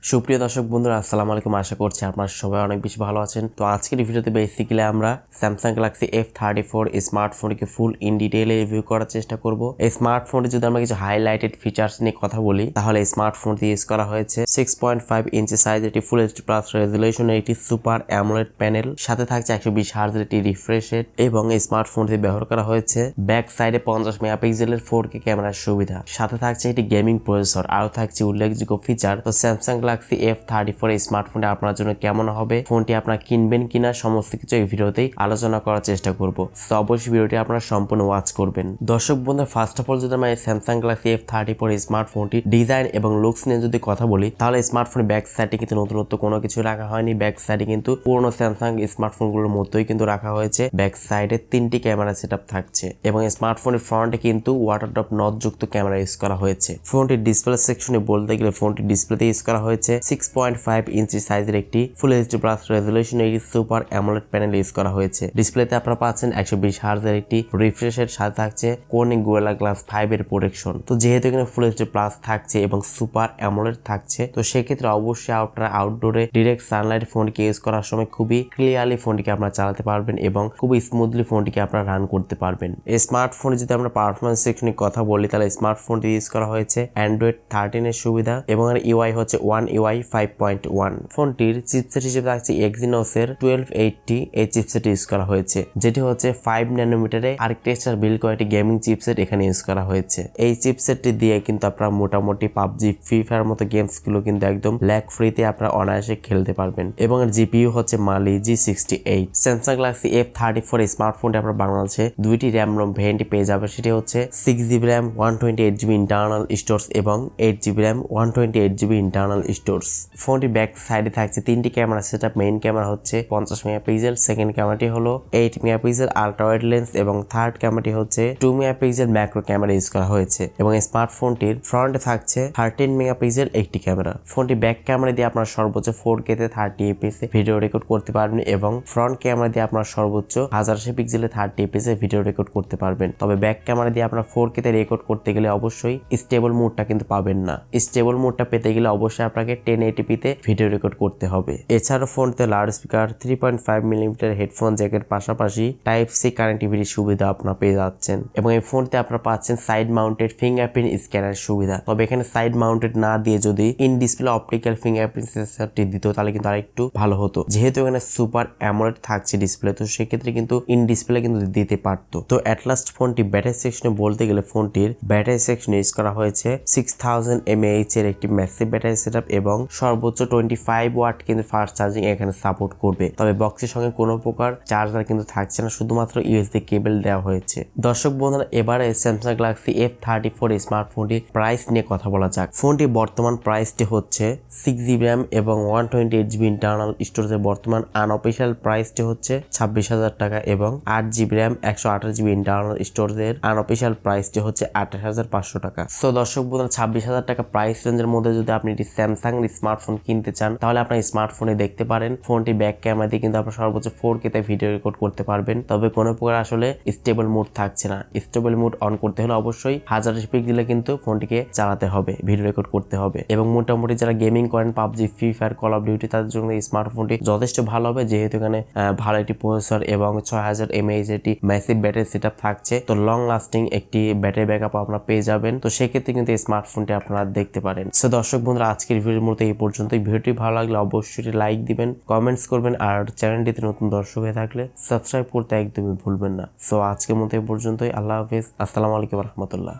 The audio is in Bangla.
সুপ্রিয় দর্শক বন্ধুরা আসসালামু আলাইকুম, আশা করছি আপনারা সবাই অনেক বেশি ভালো আছেন। তো আজকের ভিডিওতে বেসিক্যালি আমরা স্যামসাং গ্যালাক্সি F34 স্মার্টফোনকে ফুল ইন ডিটেইলে রিভিউ করার চেষ্টা করব। এই স্মার্টফোনটি যদি আমরা কিছু হাইলাইটেড ফিচার্স নিয়ে কথা বলি, তাহলে এই স্মার্টফোনটি ইউজ করা হয়েছে 6.5 ইঞ্চি সাইজ একটি ফুল এইচডি প্লাস রেজুলেশনের একটি সুপার অ্যামোলেড প্যানেল, সাথে থাকছে 120 হার্জ একটি রিফ্রেশ রেট, এবং এই স্মার্টফোনটি ব্যবহার করা হয়েছে ব্যাক সাইডে 50 মেগাপিক্সেলের 4K ক্যামেরার সুবিধা, সাথে থাকছে একটি গেমিং প্রসেসর, আরও থাকছে উল্লেখযোগ্য ফিচার। তো স্যামসাং গ্যালাক্সি F34 এই স্মার্টফোনটি আপনার জন্য কেমন হবে, ফোনটি আপনারা কিনবেন কিনা, সমস্ত কিছু এই ভিডিওতেই আলোচনা করার চেষ্টা করব। তো অবশ্যই ভিডিওটি আপনারা সম্পূর্ণ ওয়াচ করবেন। দর্শক বন্ধু, ফার্স্ট অফ অল যদি আমরা স্যামসাং গ্যালাক্সি F34 এই স্মার্টফোনটি ডিজাইন এবং লুকস নিয়ে যদি কথা বলি, তাহলে স্মার্টফোনের ব্যাক সাইডে কিন্তু নতুনত্ব কোনো কিছু রাখা হয়নি। ব্যাক সাইডে কিন্তু পুরোনো স্যামসাং স্মার্টফোনগুলোর মতোই কিন্তু রাখা হয়েছে। ব্যাক সাইডে 3টি ক্যামেরা সেটআপ থাকছে এবং স্মার্টফোনের ফ্রন্টে কিন্তু ওয়াটারড্রপ নটযুক্ত ক্যামেরা ইউজ করা হয়েছে। ফোনটির ডিসপ্লে সেকশনে বলতে গেলে ফোনটির ডিসপ্লেতে ইউজ করা হয়েছে 6.5 ইঞ্চি সাইজের একটি ফুল এইচডি প্লাস রেজুলেশনের একটি সুপার অ্যামোলেড প্যানেল ইউজ করা হয়েছে। ডিসপ্লেতে আপনারা পাচ্ছেন 120 হার্জের একটি রিফ্রেশ রেট, সাথে থাকছে কোর্নিং গোরিলা গ্লাস 5 এর প্রোটেকশন। তো যেহেতু এখানে ফুল এইচডি প্লাস থাকছে এবং সুপার অ্যামোলেড থাকছে, তো সেক্ষেত্রে অবশ্যই আপনারা আউটডোরে ডিরেক্ট সানলাইট ফোনকে ইউজ করার সময় খুবই ক্লিয়ারলি ফোনটিকে আপনারা চালাতে পারবেন এবং খুবই স্মুথলি ফোনটিকে আপনারা রান করতে পারবেন। এই স্মার্টফোনে যদি আমরা পারফরমেন্স সেকশনে কথা বলি, তাহলে স্মার্টফোনটি ইউজ করা হয়েছে অ্যান্ড্রয়েড 13 এর সুবিধা এবং এর ইউআই হচ্ছে One UI 5.1। ফোনটির চিপসেট হিসেবে থাকছে Exynos এর 1280 এই চিপসেট ইউজ করা হয়েছে, যেটি হচ্ছে 5 ন্যানোমিটারে আর্কিটেকচার বিল্ড করা একটি গেমিং চিপসেট এখানে ইউজ করা হয়েছে। এই চিপসেটটি দিয়ে কিন্তু আপনারা মোটামুটি পাবজি, ফ্রি ফায়ার মতো গেমস গুলো কিন্তু একদম ল্যাগ ফ্রিতে আপনারা অনায়াসে খেলতে পারবেন এবং এর জিপিইউ হচ্ছে মালি G68। স্যামসাং গ্যালাক্সি F34 এই স্মার্টফোনটি আপনারা বাংলাদেশে দুইটি র্যাম রোম ভেরিয়েন্টে পেয়ে যাবে। সেটি হচ্ছে 6GB RAM 128GB internal storage এবং 8GB RAM 128GB internal storage. ফোনটি ব্যাক সাইডে থাকছে 3টি ক্যামেরা সেটআপ। মেইন ক্যামেরা হচ্ছে 50 মেগাপিক্সেল, সেকেন্ড ক্যামেরাটি হলো 8 মেগাপিক্সেল আলট্রা ওয়াইড লেন্স এবং থার্ড ক্যামেরাটি হচ্ছে 2 মেগাপিক্সেল ম্যাক্রো ক্যামেরা ইউজ করা হয়েছে এবং স্মার্টফোনটির ফ্রন্টে থাকছে 13 মেগাপিক্সেল একটি ক্যামেরা। ফোনটি ব্যাক ক্যামেরা দিয়ে আপনারা সর্বোচ্চ 4K তে 30 fps এ ভিডিও রেকর্ড করতে পারবেন এবং ফ্রন্ট ক্যামেরা দিয়ে আপনারা সর্বোচ্চ 1080 পিক্সেলে 30 fps এ ভিডিও রেকর্ড করতে পারবেন। তবে ব্যাক ক্যামেরা দিয়ে আপনারা 4K তে রেকর্ড করতে গেলে অবশ্যই স্টেবল মোডটা কিন্তু পাবেন না। স্টেবল মোডটা পেতে গেলে অবশ্যই আপনাকে 1080p তে ভিডিও রেকর্ড করতে হবে। এছাড়াও ফোনতে লাউড স্পিকার, 3.5 মিলিমিটার হেডফোন জ্যাকের পাশাপাশি টাইপ সি কানেক্টিভিটি সুবিধা আপনারা পেয়ে যাচ্ছেন এবং এই ফোনতে আপনারা পাচ্ছেন সাইড মাউন্টেড ফিঙ্গারপ্রিন্ট স্ক্যানার সুবিধা। তবে এখানে সাইড মাউন্টেড না দিয়ে যদি ইন ডিসপ্লে অপটিক্যাল ফিঙ্গারপ্রিন্ট সেন্সরটি দিত, তাহলে কিন্তু আরেকটু ভালো হতো। যেহেতু এখানে সুপার অ্যামোলেড থাকছে ডিসপ্লে, তো সেক্ষেত্রে কিন্তু ইন ডিসপ্লে কিন্তু দিতে পারতো। তো অ্যাট লাস্ট ফোনটি ব্যাটারি সেকশনে বলতে গেলে ফোনটির ব্যাটারি সেকশনে ইউজ করা হয়েছে 6000 mAh এর একটি ম্যাসিভ ব্যাটারি সেটআপ এবং সর্বোচ্চ 25 ওয়াট কিন্তু ফাস্ট চার্জিং এখানে সাপোর্ট করবে। তবে বক্সের সঙ্গে কোনো প্রকার চার্জার কিন্তু থাকছে না, শুধুমাত্র ইউএসবি কেবল দেওয়া হয়েছে। দর্শক বন্ধুরা, এবারে স্যামসাং গ্যালাক্সি F34 স্মার্টফোনটির প্রাইস নিয়ে কথা বলা যাক। ফোনটি বর্তমান প্রাইসটি হচ্ছে 6GB র্যাম এবং 128GB ইন্টারনাল স্টোরেজের বর্তমান আনঅফিশিয়াল প্রাইসটি হচ্ছে 26,000 টাকা এবং 8GB র্যাম 128GB ইন্টারনাল স্টোরেজের আনঅফিশিয়াল প্রাইসটি হচ্ছে 28,500 টাকা। সো দর্শক বন্ধুরা, 26,000 টাকা প্রাইস রেঞ্জের মধ্যে যদি আপনি একটি স্যামসাং স্মার্টফোন কিনতে চান, তাহলে আপনার স্মার্টফোনে দেখতে পারেন ফোনটি ব্যাক ক্যামেরা দিয়ে কিন্তু আপনার সর্বোচ্চ 4K তে ভিডিও রেকর্ড করতে পারবেন। তবে কোনো প্রকার আসলে স্টেবল মোড থাকছে না। স্টেবল মোড অন করতে হলে অবশ্যই 1080 পিক্সেলে কিন্তু ফোনটিকে চালাতে হবে, ভিডিও রেকর্ড করতে হবে এবং মোটামুটি যারা গেমিং করেন PUBG, free fire, call of duty, তাদের জন্য এই স্মার্টফোনটি যথেষ্ট ভালো হবে। যেহেতু এখানে ভালো একটি প্রসেসর এবং 6000 mAh একটি ম্যাসিভ ব্যাটারি সেটআপ থাকছে, তো লং লাস্টিং একটি ব্যাটারি ব্যাকআপ আপনারা পেয়ে যাবেন। তো সেক্ষেত্রে কিন্তু এই স্মার্টফোনটি আপনারা দেখতে পারেন। সো দর্শক বন্ধুরা, আজকের ভিডিওর মতো এই পর্যন্ত। ভিডিওটি ভালো লাগলে অবশ্যই লাইক দিবেন, কমেন্টস করবেন আর চ্যানেলটিতে নতুন দর্শক হয়ে থাকলে সাবস্ক্রাইব করতে একদমই ভুলবেন না। সো আজকের মতো এই পর্যন্তই। আল্লাহ হাফেজ, আসসালামু আলাইকুম রহমতুল্লাহ।